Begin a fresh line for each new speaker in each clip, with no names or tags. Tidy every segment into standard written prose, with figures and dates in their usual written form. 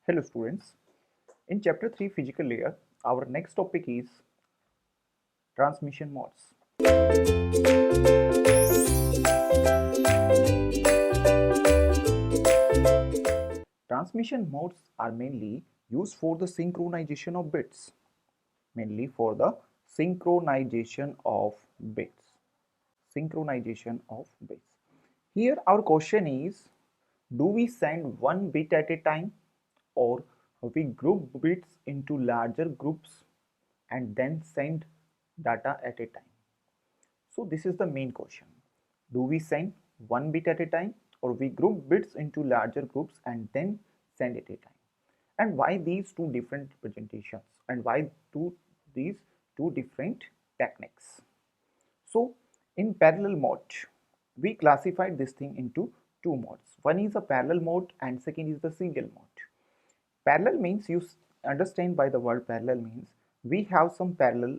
Hello students, in chapter 3 physical layer, our next topic is transmission modes. Transmission modes are mainly used for the synchronization of bits. Mainly for the synchronization of bits. Synchronization of bits. Here our question is, do we send one bit at a time or we group bits into larger groups and then send data at a time? So this is the main question. Do we send one bit at a time or we group bits into larger groups and then send at a time? And why these two different representations and why these two different techniques? So in parallel mode, we classified this thing into two modes. One is a parallel mode and second is the serial mode. Parallel means, you understand by the word parallel means, we have some parallel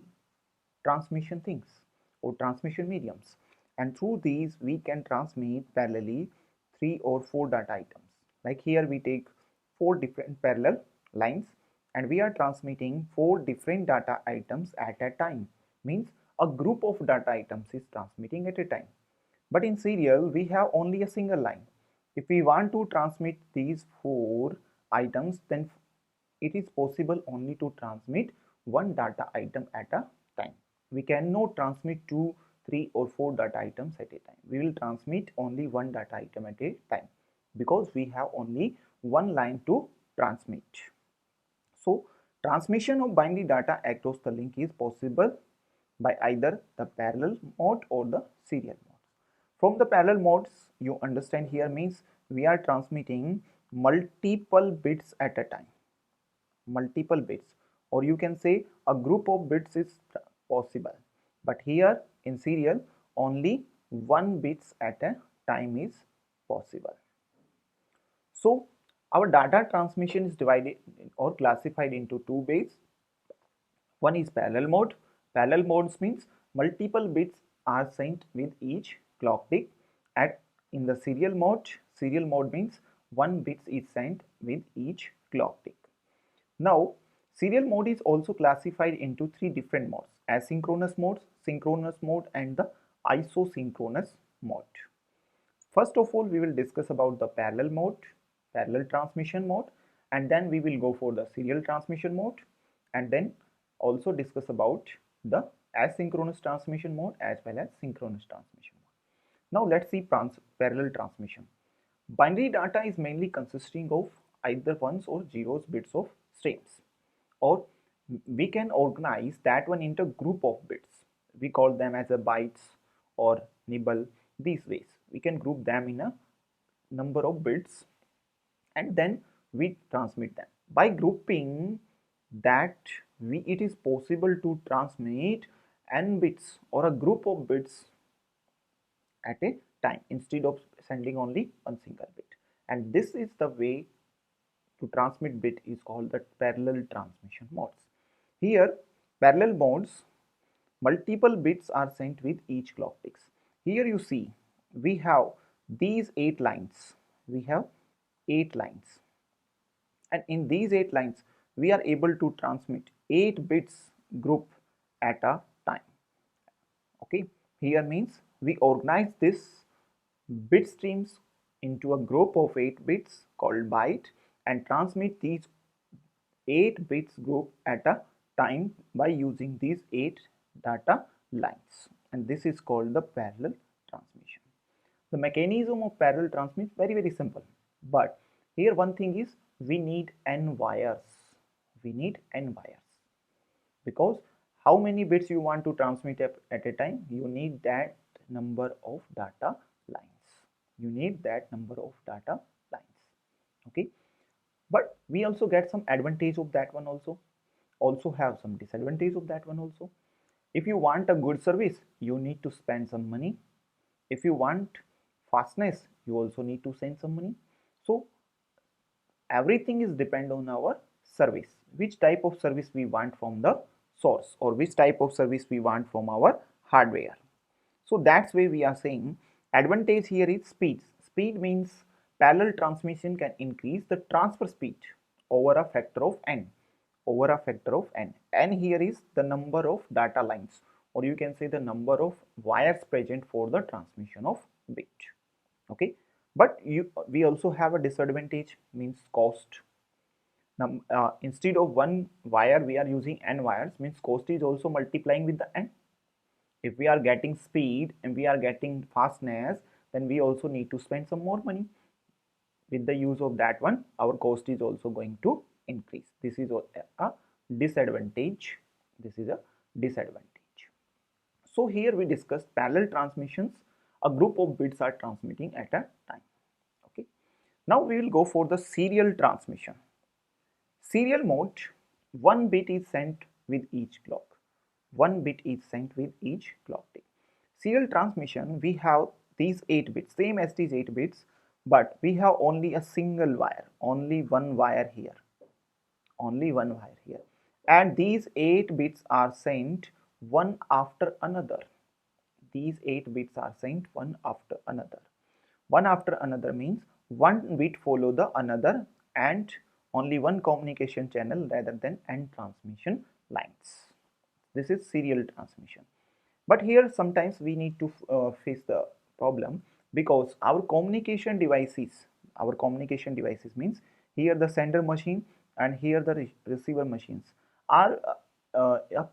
transmission things or transmission mediums, and through these we can transmit parallelly 3 or 4 data items. Like here we take 4 different parallel lines and we are transmitting 4 different data items at a time. Means a group of data items is transmitting at a time. But in serial we have only a single line. If we want to transmit these 4 items, then it is possible only to transmit one data item at a time. We cannot transmit 2, 3 or 4 data items at a time. We will transmit only one data item at a time because we have only one line to transmit. So transmission of binary data across the link is possible by either the parallel mode or the serial mode. From the parallel modes, you understand here means we are transmitting multiple bits at a time. Multiple bits, or you can say a group of bits is possible, but here in serial only one bits at a time is possible. So our data transmission is divided or classified into two ways. One is parallel mode. Parallel modes means multiple bits are sent with each clock tick. At in the serial mode means one bit is sent with each clock tick. Now, serial mode is also classified into 3 different modes: asynchronous mode, synchronous mode, and the isosynchronous mode. First of all, we will discuss about the parallel mode, parallel transmission mode, and then we will go for the serial transmission mode, and then also discuss about the asynchronous transmission mode as well as synchronous transmission mode. Now let's see parallel transmission. Binary data is mainly consisting of either ones or zeros bits of streams, or we can organize that one into a group of bits. We call them as a bytes or nibble. These ways we can group them in a number of bits and then we transmit them. By grouping that, it is possible to transmit n bits or a group of bits at a time instead of sending only one single bit, and this is the way to transmit bit is called the parallel transmission modes. Here parallel modes, multiple bits are sent with each clock ticks. Here you see we have these 8 lines. We have 8 lines, and in these 8 lines we are able to transmit 8 bits group at a time. Okay, here means we organize this bit streams into a group of 8 bits called byte and transmit these 8 bits group at a time by using these 8 data lines, and this is called the parallel transmission. The mechanism of parallel transmission is very simple, but here one thing is we need n wires. We need n wires because how many bits you want to transmit at a time? You need that number of data lines. You need that number of data lines. Okay, but we also get some advantage of that one also have some disadvantage of that one also. If you want a good service, you need to spend some money. If you want fastness, you also need to send some money. So everything is depend on our service, which type of service we want from the source or which type of service we want from our hardware. So that's why we are saying advantage here is speed. Speed means parallel transmission can increase the transfer speed over a factor of n, over a factor of n. N here is the number of data lines, or you can say the number of wires present for the transmission of bit. Okay, but we also have a disadvantage, means cost. Now, instead of one wire we are using n wires, means cost is also multiplying with the n. If we are getting speed and we are getting fastness, then we also need to spend some more money. With the use of that one, our cost is also going to increase. This is a disadvantage. This is a disadvantage. So here we discussed parallel transmissions. A group of bits are transmitting at a time. Okay. Now we will go for the serial transmission. Serial mode, one bit is sent with each clock. One bit is sent with each clock tick. Serial transmission, we have these 8 bits, same as these 8 bits, but we have only a single wire, only one wire here, only one wire here. And these 8 bits are sent one after another. These 8 bits are sent one after another. One after another means one bit follow the another, and only one communication channel rather than n transmission lines. This is serial transmission. But here sometimes we need to face the problem, because our communication devices means here the sender machine and here the receiver machines are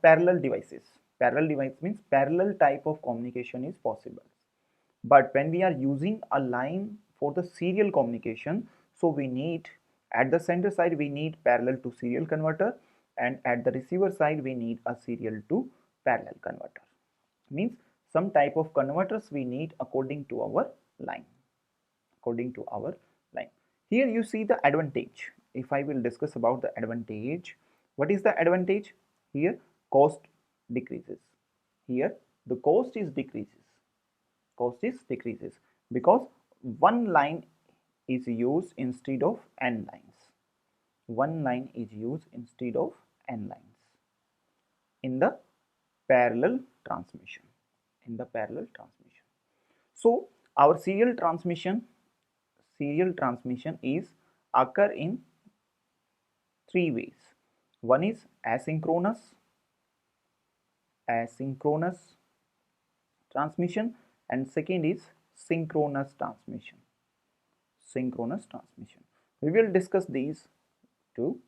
parallel devices. Parallel device means parallel type of communication is possible. But when we are using a line for the serial communication, so we need, at the sender side we need parallel to serial converter, and at the receiver side we need a serial to parallel converter. Means some type of converters we need according to our line. According to our line. Here you see the advantage. If I will discuss about the advantage, what is the advantage? Here cost decreases. Here the cost is decreases. Cost is decreases because one line is used instead of n lines. One line is used instead of n lines in the parallel transmission. In the parallel transmission. So our serial transmission is occur in 3 ways. One is asynchronous transmission, and second is synchronous transmission. Synchronous transmission. We will discuss these two.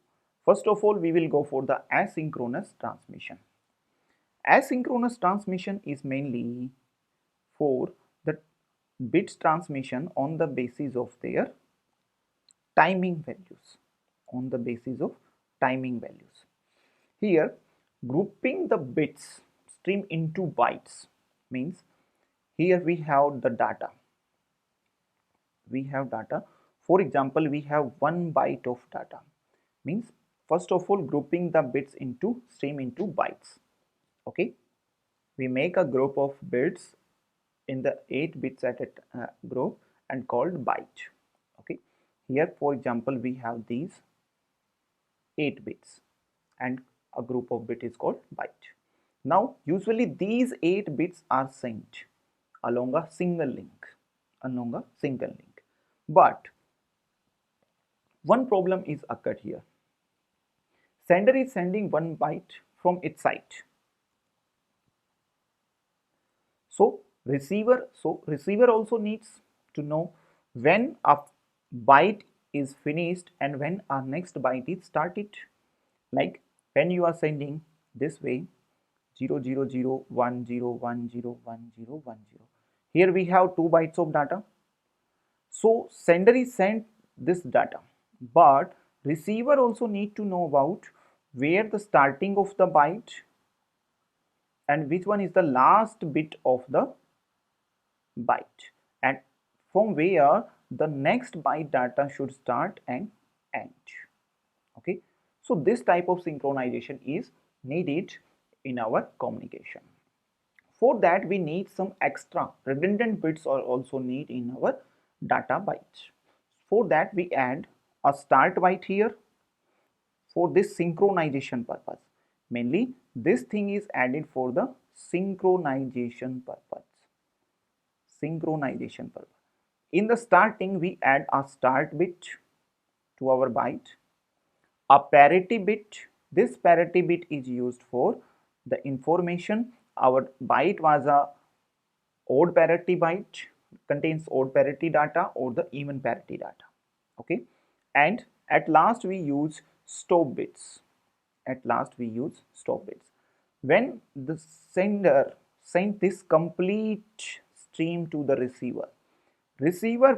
First of all, we will go for the asynchronous transmission. Asynchronous transmission is mainly for the bits transmission on the basis of their timing values. On the basis of timing values. Here, grouping the bits stream into bytes means here we have the data. We have data. For example, we have 1 byte of data. Means first of all, grouping the bits into stream into bytes. Okay, we make a group of bits in the 8 bits at a group and called byte. Okay, here for example we have these 8 bits and a group of bit is called byte. Now usually these 8 bits are sent along a single link, but one problem is occurred here. Sender is sending 1 byte from its side. So receiver also needs to know when a byte is finished and when our next byte is started. Like when you are sending this way 0 0 0 1 0 1 0 1 0 1 0. Here we have 2 bytes of data. So sender is sent this data, but receiver also need to know about where the starting of the byte and which one is the last bit of the byte, and from where the next byte data should start and end. Okay, so this type of synchronization is needed in our communication. For that we need some extra redundant bits are also need in our data bytes. For that we add a start byte here for this synchronization purpose. Mainly this thing is added for the synchronization purpose. Synchronization purpose. In the starting we add a start bit to our byte, a parity bit. This parity bit is used for the information. Our byte was a odd parity byte, contains odd parity data or the even parity data. Okay, and at last we use stop bits. At last we use stop bits. When the sender sent this complete stream to the receiver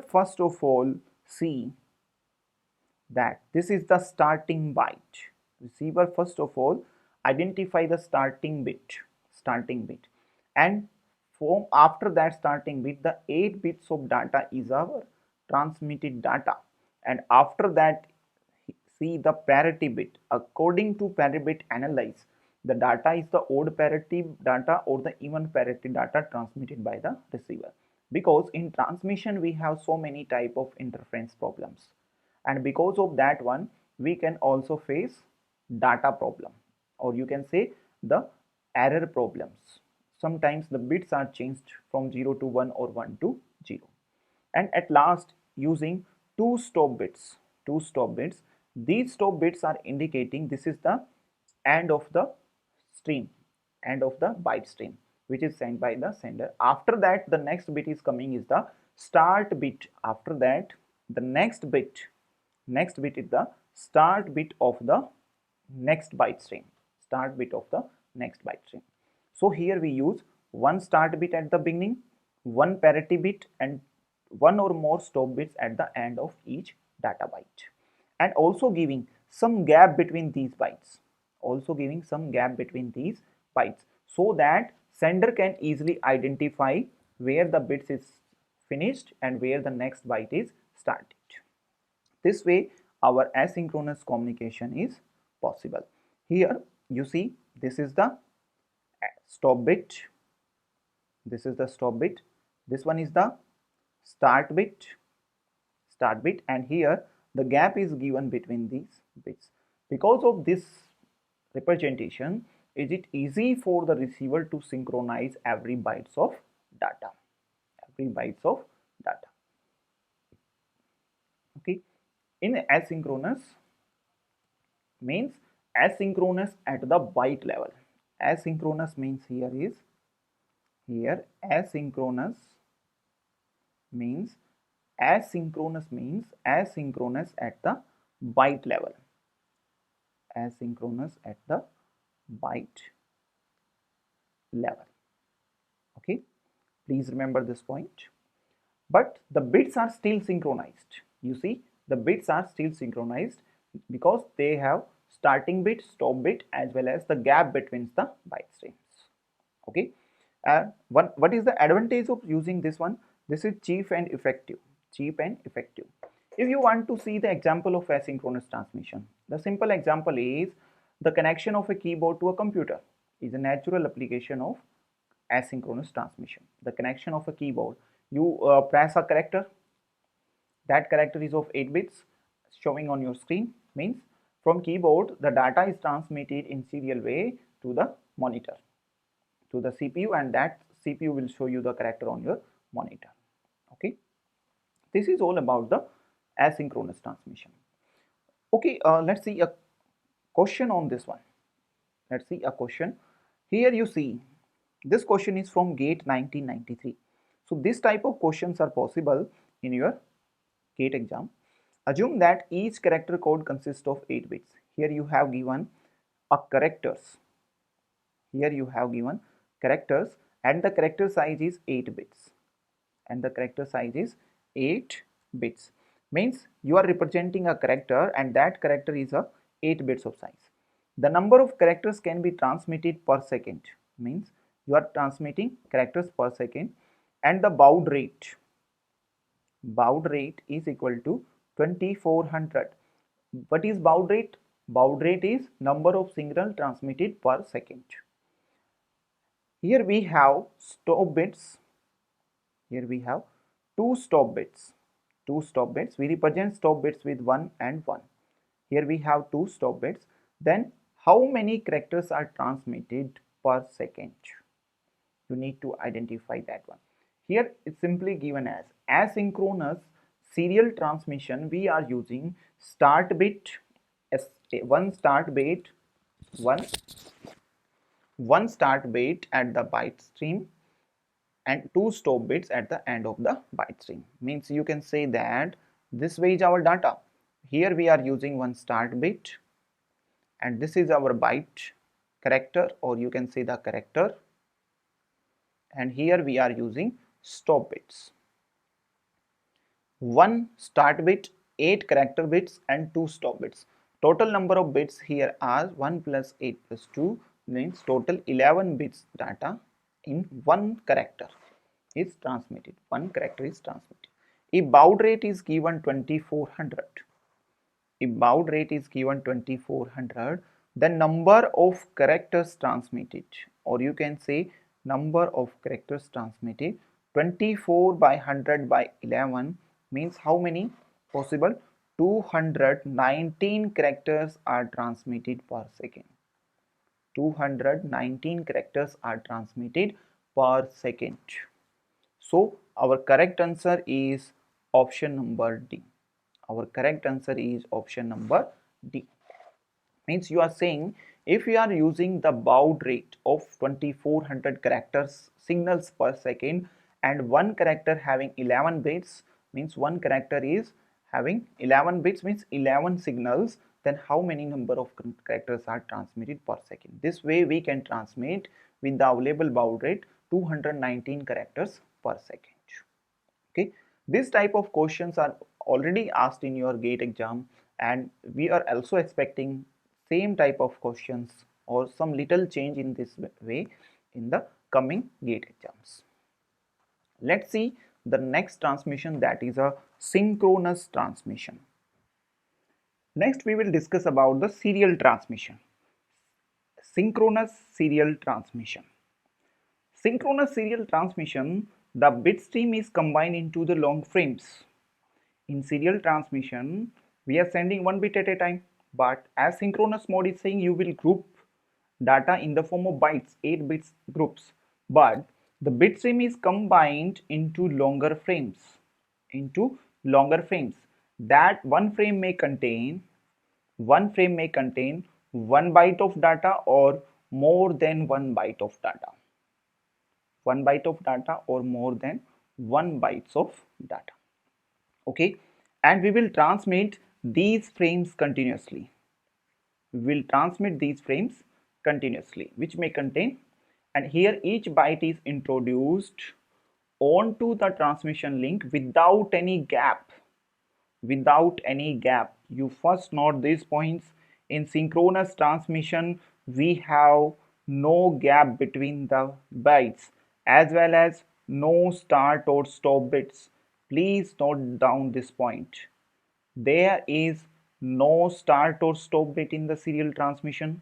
first of all see that this is the starting byte. Receiver first of all identify the starting bit, and from after that starting bit the 8 bits of data is our transmitted data, and after that see the parity bit. According to parity bit analyze, the data is the odd parity data or the even parity data transmitted by the receiver, because in transmission we have so many type of interference problems, and because of that one we can also face data problem, or you can say the error problems. Sometimes the bits are changed from 0 to 1 or 1 to 0. And at last using two stop bits, these stop bits are indicating this is the end of the stream, end of the byte stream which is sent by the sender. After that the next bit is coming is the start bit. After that the next bit is the start bit of the next byte stream, start bit of the next byte stream. So here we use one start bit at the beginning, one parity bit, and one or more stop bits at the end of each data byte, and also giving some gap between these bytes, so that sender can easily identify where the bits is finished and where the next byte is started. This way our asynchronous communication is possible. Here you see this is the stop bit, this is the stop bit, this one is the start bit, and here the gap is given between these bits. Because of this representation, is it easy for the receiver to synchronize every bytes of data, okay. In asynchronous means asynchronous at the byte level. Asynchronous means asynchronous means asynchronous at the byte level. Asynchronous at the byte level. Okay, please remember this point. But the bits are still synchronized. You see, the bits are still synchronized because they have starting bit, stop bit, as well as the gap between the byte streams. Okay, what is the advantage of using this one? This is cheap and effective. If you want to see the example of asynchronous transmission, the simple example is the connection of a keyboard to a computer is a natural application of asynchronous transmission. The connection of a keyboard, you press a character, that character is of 8 bits showing on your screen, means from keyboard the data is transmitted in serial way to the monitor, to the CPU, and that CPU will show you the character on your monitor. Okay, this is all about the asynchronous transmission. Okay, let's see a question on this one. Let's see a question. Here you see this question is from GATE 1993. So this type of questions are possible in your GATE exam. Assume that each character code consists of 8 bits. Here you have given a characters. Here you have given characters and the character size is 8 bits. And the character size is 8 bits. Means you are representing a character and that character is a 8 bits of size. The number of characters can be transmitted per second. Means you are transmitting characters per second, and the baud rate is equal to 2400. What is baud rate? Baud rate is number of signal transmitted per second. Here we have stop bits. Here we have two stop bits. We represent stop bits with 1 and 1. Here we have two stop bits. Then how many characters are transmitted per second? You need to identify that one. Here it's simply given as asynchronous serial transmission. We are using start bit, one start bit, one start bit at the byte stream and two stop bits at the end of the byte stream. Means you can say that this way is our data. Here we are using one start bit and this is our byte character, or you can say the character, and here we are using stop bits. One start bit, 8 character bits and 2 stop bits. Total number of bits here are 1 plus 8 plus 2, means total 11 bits data in one character is transmitted. One character is transmitted. If baud rate is given 2400, if baud rate is given 2400, the number of characters transmitted, or you can say number of characters transmitted, 24 by 100 by 11 means how many possible? 219 characters are transmitted per second. 219 characters are transmitted per second. So our correct answer is option number D. Our correct answer is option number D. Means you are saying if you are using the baud rate of 2400 characters signals per second and one character having 11 bits, means one character is having 11 bits, means 11 signals, then how many number of characters are transmitted per second? This way we can transmit with the available baud rate 219 characters per second. Okay, this type of questions are already asked in your GATE exam, and we are also expecting same type of questions or some little change in this way in the coming GATE exams. Let's see the next transmission, that is a synchronous transmission. Next we will discuss about the serial transmission. Synchronous serial transmission. Synchronous serial transmission, the bit stream is combined into the long frames. In serial transmission, we are sending one bit at a time, but as synchronous mode is saying, you will group data in the form of bytes, 8 bits groups, but the bit stream is combined into longer frames, that one frame may contain one byte of data or more than one byte of data. One byte of data or more than 1 bytes of data. Okay, and we will transmit these frames continuously. We will transmit these frames continuously, which may contain, and here each byte is introduced onto the transmission link without any gap. Without any gap. You first note these points. In synchronous transmission, we have no gap between the bytes as well as no start or stop bits. Please note down this point. There is no start or stop bit in the serial transmission.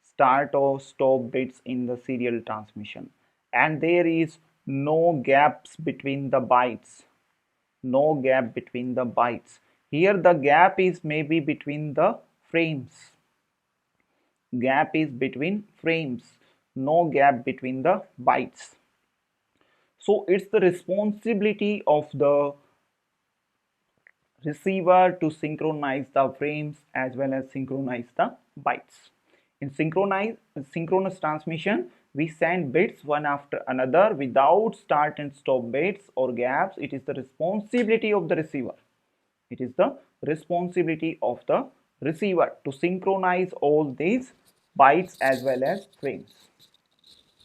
Start or stop bits in the serial transmission. And there is no gaps between the bytes. No gap between the bytes. Here the gap is maybe between the frames. Gap is between frames. No gap between the bytes. So it's the responsibility of the receiver to synchronize the frames as well as synchronize the bytes. In synchronous transmission, we send bits one after another without start and stop bits or gaps. It is the responsibility of the receiver. It is the responsibility of the receiver to synchronize all these bytes as well as frames.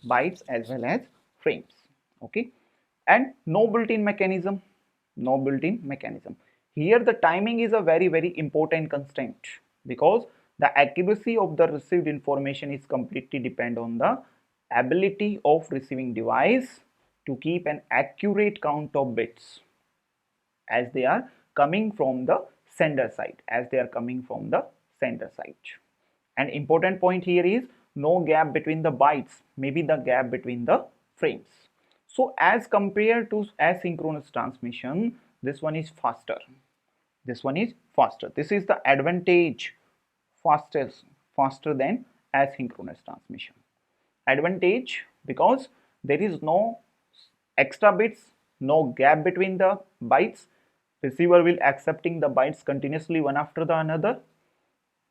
Bytes as well as frames. Okay, and no built-in mechanism. No built-in mechanism. Here the timing is a very important constraint, because the accuracy of the received information is completely depend on the ability of receiving device to keep an accurate count of bits as they are coming from the sender side, And important point here is no gap between the bytes, maybe the gap between the frames. So as compared to asynchronous transmission, this one is faster. This is the advantage, faster than asynchronous transmission. Advantage because there is no extra bits, no gap between the bytes. Receiver will accepting the bytes continuously one after the another.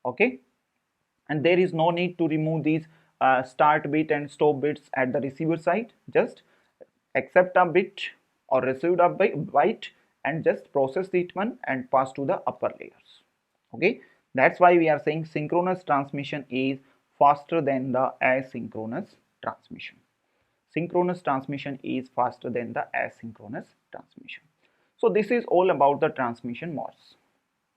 Okay, and there is no need to remove these start bit and stop bits at the receiver side. Just accept a bit or received a byte and just process it one and pass to the upper layers. Okay, that's why we are saying synchronous transmission is faster than the asynchronous transmission. Synchronous transmission is faster than the asynchronous transmission. So this is all about the transmission modes.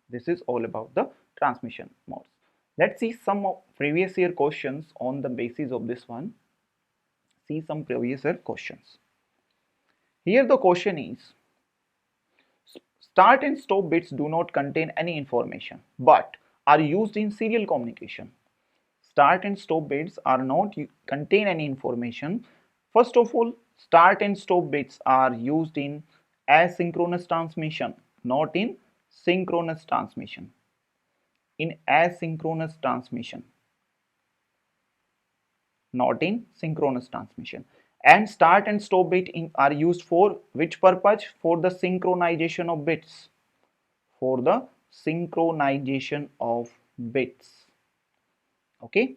This is all about the transmission modes. Let's see some previous year questions on the basis of this one. See some previous year questions. Here the question is, start and stop bits do not contain any information but are used in serial communication. Start and stop bits are not contain any information. First of all, start and stop bits are used in asynchronous transmission, not in synchronous transmission. In asynchronous transmission, not in synchronous transmission. And start and stop bit are used for which purpose? For the synchronization of bits. For the synchronization of bits. Okay,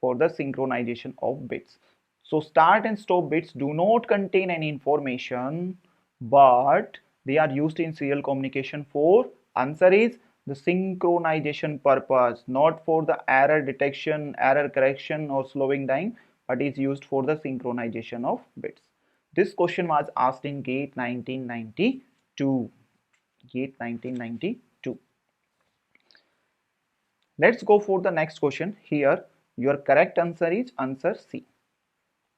for the synchronization of bits. So start and stop bits do not contain any information but they are used in serial communication for, answer is, the synchronization purpose, not for the error detection, error correction or slowing down, but is used for the synchronization of bits. This question was asked in GATE 1992. GATE 1992. Let's go for the next question. Here your correct answer is answer C.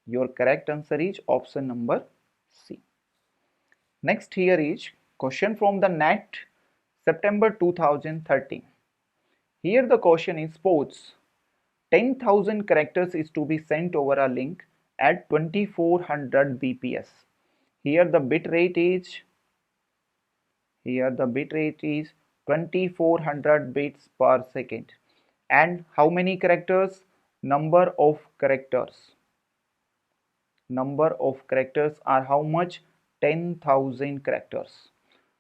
Your correct answer is option number C. Next here is question from the NET September 2013. Here the question is, suppose 10,000 characters is to be sent over a link at 2400 bps. Here the bit rate is 2400 bits per second. And how many characters? Number of characters are how much? 10,000 characters.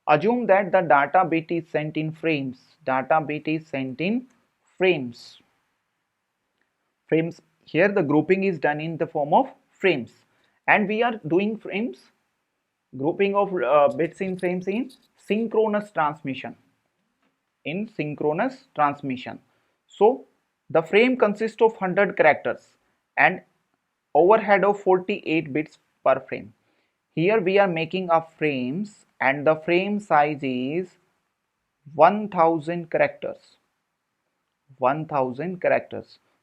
Assume that the data bit is sent in frames. Frames. Here the grouping is done in the form of frames, and we are doing frames, grouping of bits in frames in synchronous transmission. So the frame consists of 100 characters and overhead of 48 bits per frame. Here we are making up frames and the frame size is 1000 characters.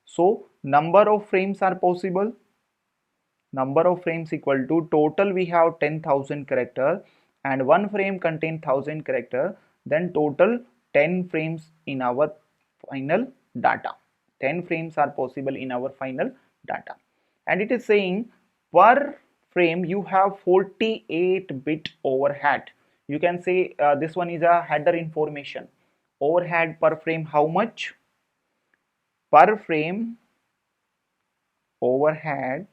So number of frames are possible. Number of frames equal to, total we have 10,000 character and one frame contain 1000 character, then total 10 frames in our final data. 10 frames are possible in our final data, and it is saying per frame you have 48 bit overhead. You can say this one is a header information. Overhead per frame how much? Per frame overhead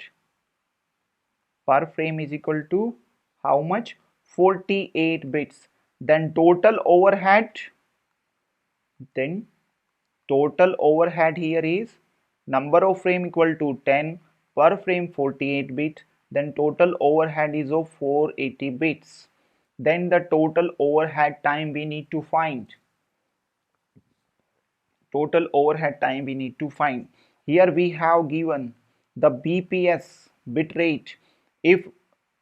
per frame is equal to how much? 48 bits. Then total overhead here is number of frame equal to 10, per frame 48 bit, then total overhead is of 480 bits. Then the total overhead time we need to find. Here we have given the BPS, bit rate. If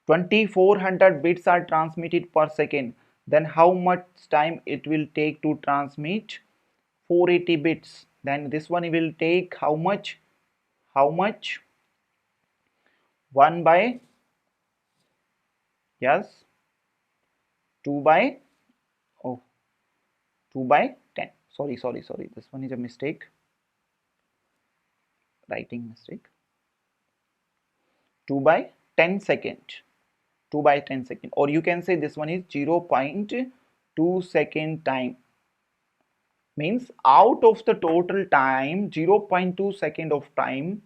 2400 bits are transmitted per second, then how much time it will take to transmit 480 bits? Then this one will take how much? 1 by 2 by 10. Sorry, this one is a mistake, writing mistake. 2 by 10 second, or you can say this one is 0.2 second time. Means out of the total time, 0.2 second of time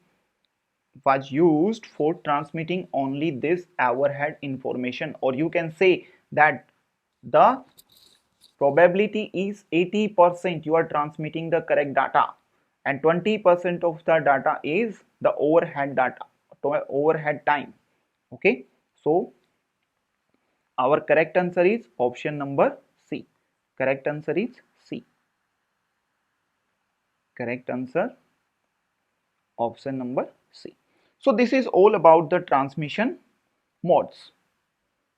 was used for transmitting only this overhead information, or you can say that the probability is 80% you are transmitting the correct data, and 20% of the data is the overhead data, overhead time. Okay, so our correct answer is option number C. Correct answer is C. Correct answer option number C. So this is all about the transmission modes.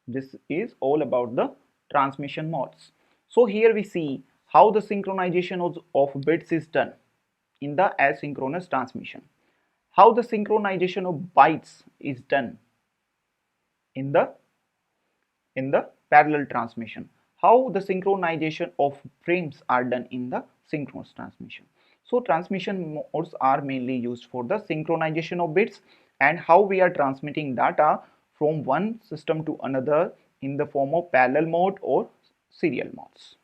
This is all about the transmission modes. So here we see how the synchronization of bits is done in the asynchronous transmission, how the synchronization of bytes is done in the parallel transmission, how the synchronization of frames are done in the synchronous transmission. So transmission modes are mainly used for the synchronization of bits and how we are transmitting data from one system to another in the form of parallel mode or serial modes.